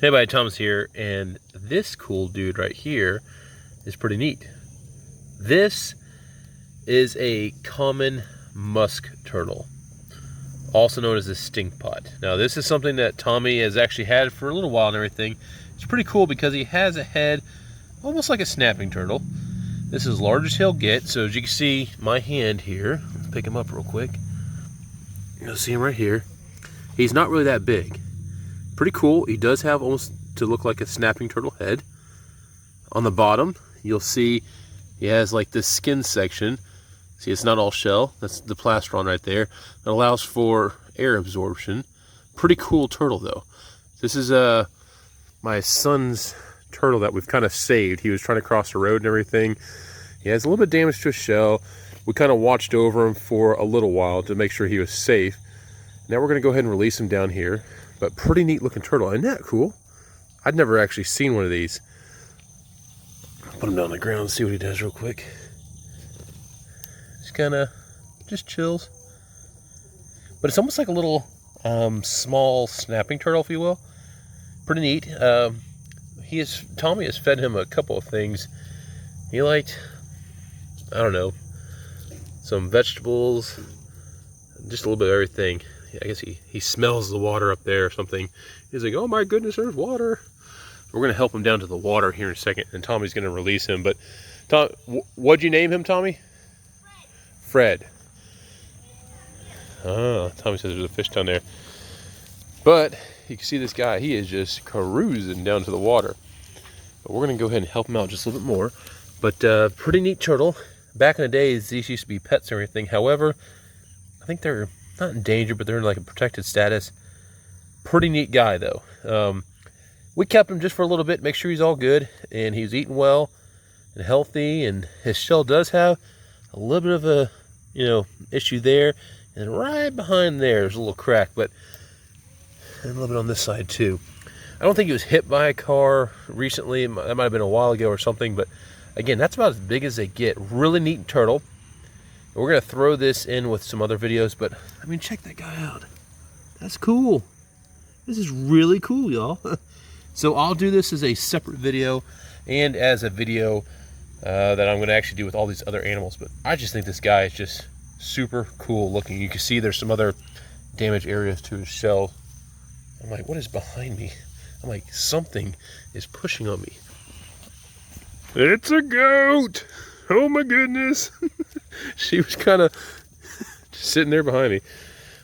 Hey everybody, Thomas here, and this cool dude right here is pretty neat. This is a common musk turtle, also known as a stink pot. Now this is something that Tommy has actually had for a little while and everything. It's pretty cool because he has a head almost like a snapping turtle. This is as large as he'll get, so as you can see my hand here, let's pick him up real quick. You'll see him right here. He's not really that big. Pretty cool. He does have almost to look like a snapping turtle head. On the bottom, you'll see he has like this skin section. See, it's not all shell. That's the plastron right there. It allows for air absorption. Pretty cool turtle though. This is my son's turtle that we've kind of saved. He was trying to cross the road and everything. He has a little bit of damage to his shell. We kind of watched over him for a little while to make sure he was safe. Now we're going to go ahead and release him down here. But pretty neat looking turtle. Isn't that cool? I'd never actually seen one of these. Put him down on the ground and see what he does real quick. Just chills. But it's almost like a little small snapping turtle, if you will. Pretty neat. Tommy has fed him a couple of things. He liked, I don't know, some vegetables, just a little bit of everything. I guess he smells the water up there or something. He's like, oh my goodness, there's water. We're going to help him down to the water here in a second, and Tommy's going to release him. But Tom, what'd you name him, Tommy? Fred. Oh, Tommy says there's a fish down there. But you can see this guy, he is just cruising down to the water. But we're going to go ahead and help him out just a little bit more. But pretty neat turtle. Back in the days, these used to be pets and everything. However, I think they're not in danger, but they're in like a protected status. Pretty neat guy though. We kept him just for a little bit, make sure he's all good, and he's eating well and healthy, and his shell does have a little bit of a issue there, and right behind there's a little crack, but a little bit on this side too. I don't think he was hit by a car recently. That might have been a while ago or something, but again, that's about as big as they get. Really neat turtle. We're going to throw this in with some other videos, but I mean, check that guy out. That's cool. This is really cool, y'all. So I'll do this as a separate video and as a video that I'm going to actually do with all these other animals, but I just think this guy is just super cool looking. You can see there's some other damaged areas to his shell. I'm like, what is behind me? I'm like, something is pushing on me. It's a goat. Oh my goodness. She was kind of just sitting there behind me.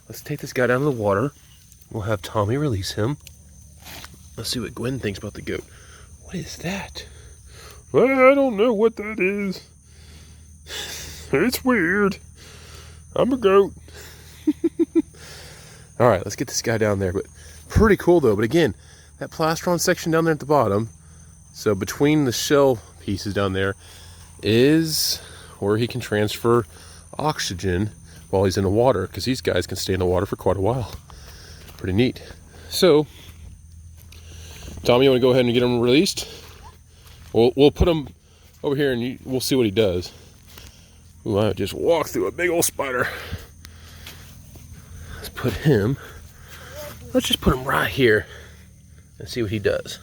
Let's take this guy down to the water. We'll have Tommy release him. Let's see what Gwen thinks about the goat. What is that? Well, I don't know what that is. It's weird. I'm a goat. All right, let's get this guy down there. But pretty cool though. But again, that plastron section down there at the bottom, so between the shell pieces down there, is where he can transfer oxygen while he's in the water, because these guys can stay in the water for quite a while. Pretty neat. So, Tommy, you want to go ahead and get him released? We'll put him over here and we'll see what he does. Ooh, I just walked through a big old spider. Let's just put him right here and see what he does.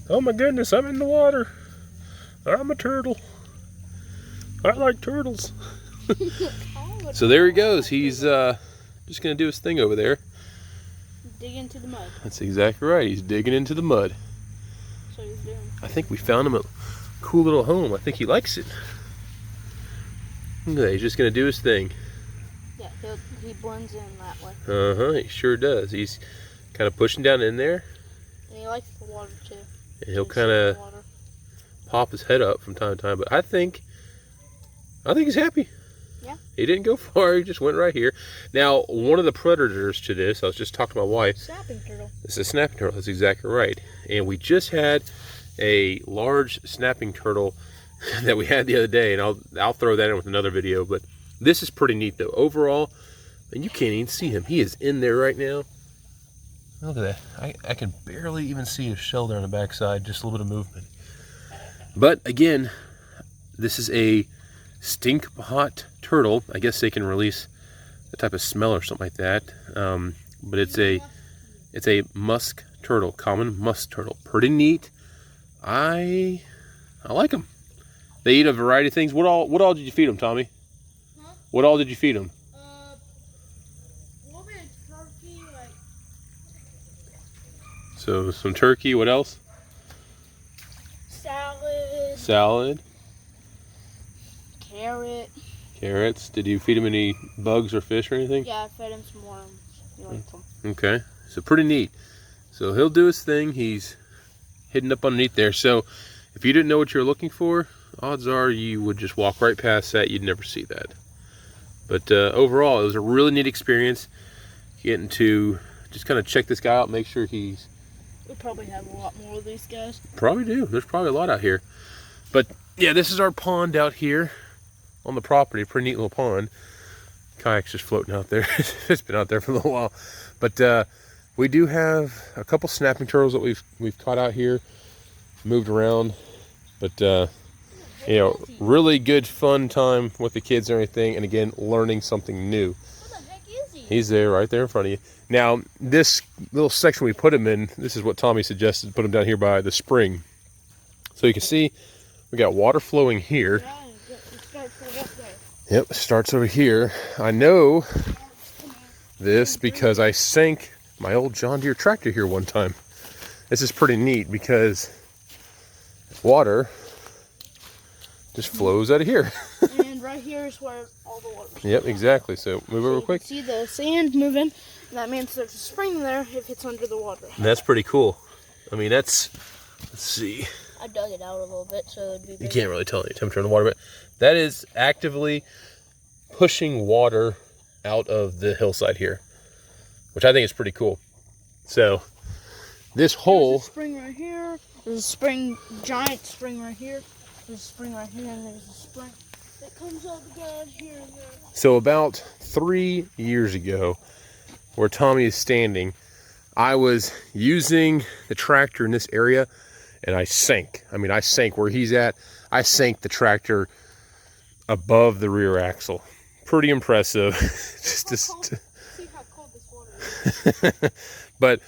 Oh my goodness, I'm in the water. I'm a turtle. I like turtles. So there he goes. He's just going to do his thing over there. Dig into the mud. That's exactly right. He's digging into the mud. That's what he's doing. I think we found him a cool little home. I think he likes it. Look at that. He's just going to do his thing. Yeah, he blends in that way. Uh-huh. He sure does. He's kind of pushing down in there. And he likes the water too. And he'll kind of pop his head up from time to time. But I think he's happy. Yeah. He didn't go far. He just went right here. Now, one of the predators to this, I was just talking to my wife. Snapping turtle. It's a snapping turtle. That's exactly right. And we just had a large snapping turtle that we had the other day, and I'll throw that in with another video. But this is pretty neat though. Overall, and you can't even see him. He is in there right now. Look at that. I can barely even see his shell there on the backside. Just a little bit of movement. But again, this is a stink pot turtle. I guess they can release a type of smell or something like that. But it's a musk turtle, common musk turtle. Pretty neat. I like them. They eat a variety of things. What all did you feed them, Tommy? Huh? What all did you feed them? A little bit of turkey, like. So some turkey. What else? Salad. Salad. Carrots. Did you feed them any bugs or fish or anything? Yeah, I fed him some worms. He liked them. Okay, so pretty neat. So he'll do his thing. He's hidden up underneath there. So if you didn't know what you were looking for, odds are you would just walk right past that. You'd never see that. But overall, it was a really neat experience getting to just kind of check this guy out, make sure he's... We'll probably have a lot more of these guys. Probably do. There's probably a lot out here. But yeah, this is our pond out here on the property. Pretty neat little pond. Kayak's just floating out there. It's been out there for a little while. But we do have a couple snapping turtles that we've caught out here, moved around. But you know, really good fun time with the kids and everything. And again, learning something new. Where the heck is he? He's there, right there in front of you. Now, this little section we put him in, this is what Tommy suggested, put him down here by the spring. So you can see we got water flowing here. Yeah, it starts right up there. Yep, it starts over here. I know this because I sank my old John Deere tractor here one time. This is pretty neat because water just flows out of here. And right here is where all the water's Yep, exactly. So move over quick. See the sand moving, and that means there's a spring there if it's under the water. And that's pretty cool. I mean, let's see. I dug it out a little bit so it'd be bigger. You can't really tell the temperature in the water, but that is actively pushing water out of the hillside here, which I think is pretty cool. So this hole... There's a spring right here. There's a spring, giant spring right here. There's a spring right here, and there's a spring that comes up down here and there. So about 3 years ago, where Tommy is standing, I was using the tractor in this area, and I sank. I mean, I sank where he's at. I sank the tractor above the rear axle. Pretty impressive. See how cold this water is. But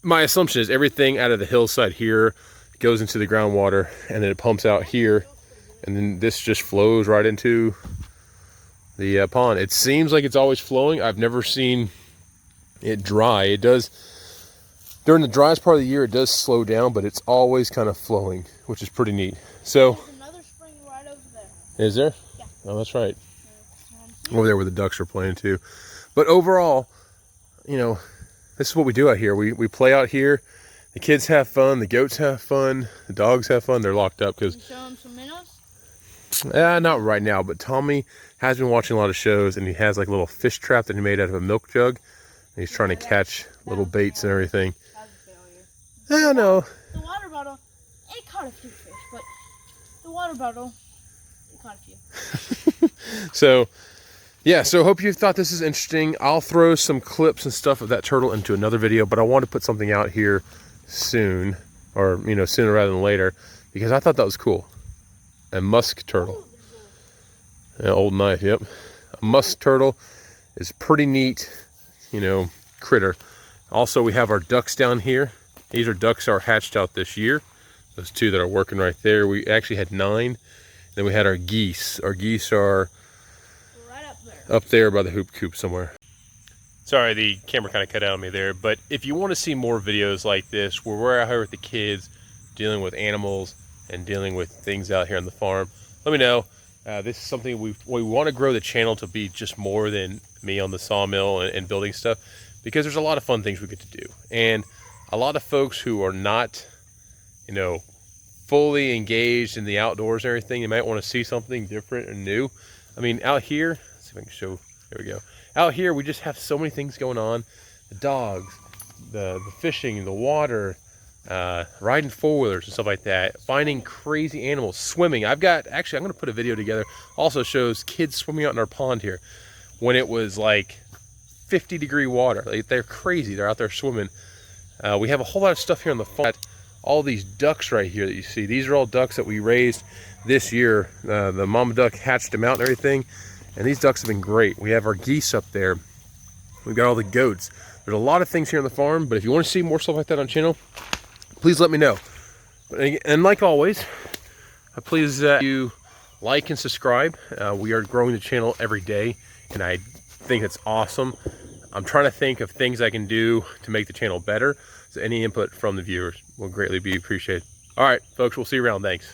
my assumption is everything out of the hillside here goes into the groundwater, and then it pumps out here, and then this just flows right into the pond. It seems like it's always flowing. I've never seen it dry. It does during the driest part of the year. It does slow down, but it's always kind of flowing, which is pretty neat. So There's another spring right over there. is there? Yeah. Oh, that's right. Over there where the ducks are playing too. But overall, you know, this is what we do out here. We play out here. The kids have fun. The goats have fun. The dogs have fun. They're locked up because... Show them some minnows? not right now, but Tommy has been watching a lot of shows, and he has like a little fish trap that he made out of a milk jug. And he's trying to catch little baits and everything. That was a failure. I know. The water bottle, it caught a few fish, but the water bottle, it caught a few. So, yeah, so hope you thought this is interesting. I'll throw some clips and stuff of that turtle into another video, but I want to put something out here soon, or, you know, sooner rather than later, because I thought that was cool. A musk turtle. An old knife, yep. A musk turtle is pretty neat, you know, critter. Also, we have our ducks down here. These are ducks that are hatched out this year. Those two that are working right there. We actually had 9. Then we had our geese. Our geese are Right up there. up there by the hoop coop somewhere. Sorry, the camera kind of cut out on me there. But if you want to see more videos like this, where we're out here with the kids, dealing with animals and dealing with things out here on the farm, let me know. This is something we want to grow the channel to be just more than me on the sawmill and building stuff, because there's a lot of fun things we get to do. And a lot of folks who are not, you know, fully engaged in the outdoors and everything, you might want to see something different and new. I mean, out here, let's see if I can show, there we go. Out here, we just have so many things going on. The dogs, the fishing, the water, riding four-wheelers and stuff like that, finding crazy animals, swimming. Actually, I'm going to put a video together, also shows kids swimming out in our pond here when it was like 50-degree water. Like, they're crazy. They're out there swimming. We have a whole lot of stuff here on the farm. All these ducks right here that you see, these are all ducks that we raised this year. The mama duck hatched them out and everything, and these ducks have been great. We have our geese up there. We've got all the goats. There's a lot of things here on the farm, but if you want to see more stuff like that on the channel, please let me know. And like always, please you like and subscribe. We are growing the channel every day, and I think it's awesome. I'm trying to think of things I can do to make the channel better. So any input from the viewers will greatly be appreciated. All right, folks, we'll see you around. Thanks.